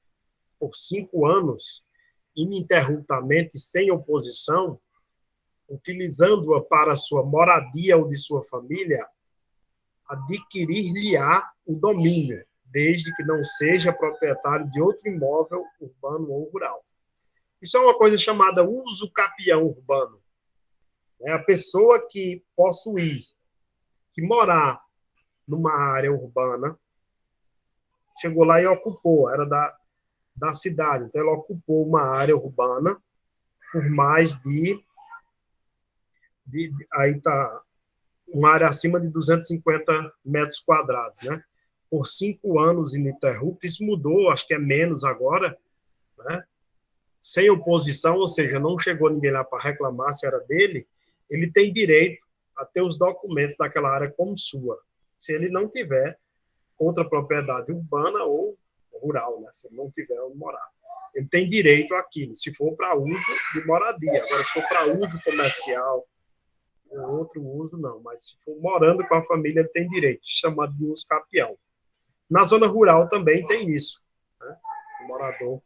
por 5 anos, ininterruptamente, sem oposição, utilizando-a para sua moradia ou de sua família, adquirir-lhe-á o domínio, desde que não seja proprietário de outro imóvel urbano ou rural. Isso é uma coisa chamada uso capião urbano. É a pessoa que possuir, que morar numa área urbana, chegou lá e ocupou, era da cidade, então ela ocupou uma área urbana por mais aí tá uma área acima de 250 metros quadrados, né? Por 5 anos ininterruptos, isso mudou, acho que é menos agora, né? Sem oposição, ou seja, não chegou ninguém lá para reclamar se era dele, ele tem direito a ter os documentos daquela área como sua. Se ele não tiver outra propriedade urbana ou rural, né? Se ele não tiver onde morar. Ele tem direito àquilo, se for para uso de moradia. Agora, se for para uso comercial, ou outro uso, não. Mas se for morando com a família, ele tem direito, chamado de uso capião. Na zona rural também tem isso. Né? O morador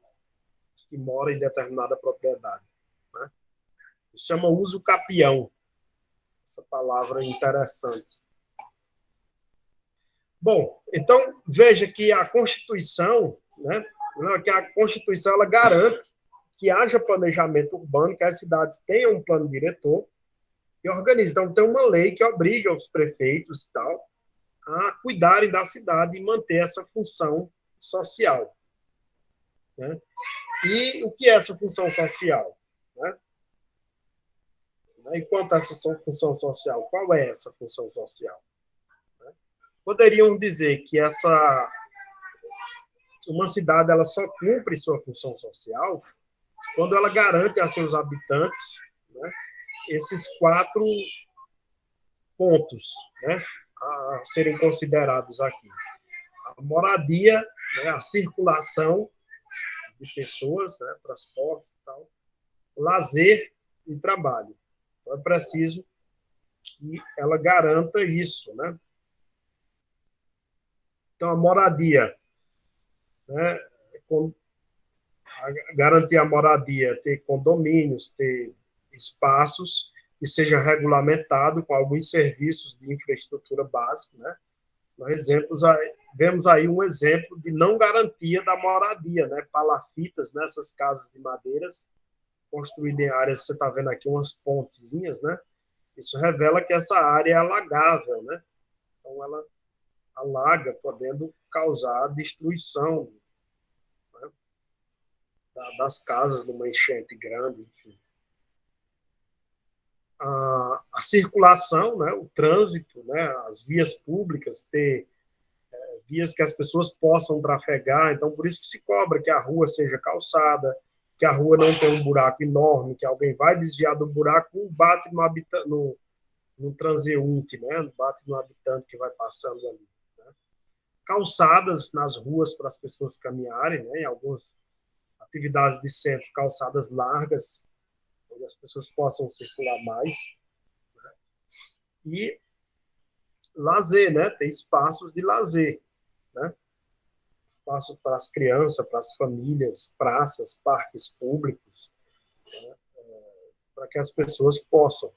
que mora em determinada propriedade. Né? Isso chama uso capião. Essa palavra interessante. Bom, então, veja que a Constituição, né, que a Constituição ela garante que haja planejamento urbano, que as cidades tenham um plano diretor e organize. Então, tem uma lei que obriga os prefeitos e tal a cuidarem da cidade e manter essa função social, né? E o que é essa função social, né? E quanto a essa função social, qual é essa função social? Poderiam dizer que uma cidade ela só cumpre sua função social quando ela garante a seus habitantes, né, esses 4 pontos, né, a serem considerados aqui: a moradia, né, a circulação de pessoas, né, transporte e tal, lazer e trabalho. Então é preciso que ela garanta isso, né? Então a moradia, né, garantir a moradia, ter condomínios, ter espaços que seja regulamentado com alguns serviços de infraestrutura básica, né? Vemos aí um exemplo de não garantia da moradia, né? Palafitas nessas casas de madeiras construídas em áreas, você está vendo aqui umas pontezinhas, né? Isso revela que essa área é alagável, né? Então ela alaga, podendo causar destruição, né, das casas numa enchente grande, enfim. A circulação, né, o trânsito, né, as vias públicas, ter vias que as pessoas possam trafegar, então por isso que se cobra que a rua seja calçada, que a rua não tenha um buraco enorme, que alguém vai desviar do buraco, bate no transeunte, né, bate no habitante que vai passando ali. Né. Calçadas nas ruas para as pessoas caminharem, né, em algumas atividades de centro, calçadas largas, onde as pessoas possam circular mais. Né. E lazer, né, ter espaços de lazer, né, espaços para as crianças, para as famílias, praças, parques públicos, né, para que as pessoas possam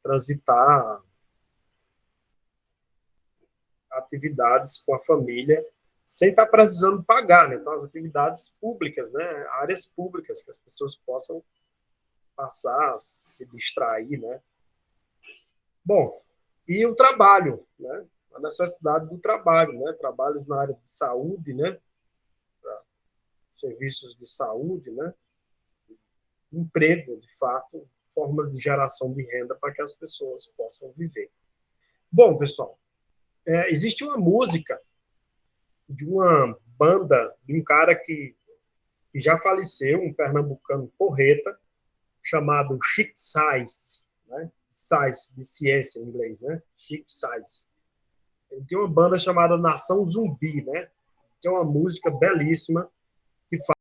transitar atividades com a família sem estar precisando pagar, né? Então, as atividades públicas, né? Áreas públicas que as pessoas possam passar, se distrair, né? Bom, e o trabalho, né? A necessidade do trabalho, né? Trabalhos na área de saúde, né? Serviços de saúde, né? Emprego, de fato, formas de geração de renda para que as pessoas possam viver. Bom, pessoal, existe uma música de uma banda, de um cara que já faleceu, um pernambucano porreta, chamado Chic Sainz, né? Sainz, de ciência em inglês, né? Chic Sainz. Ele tem uma banda chamada Nação Zumbi, né? Tem uma música belíssima que fala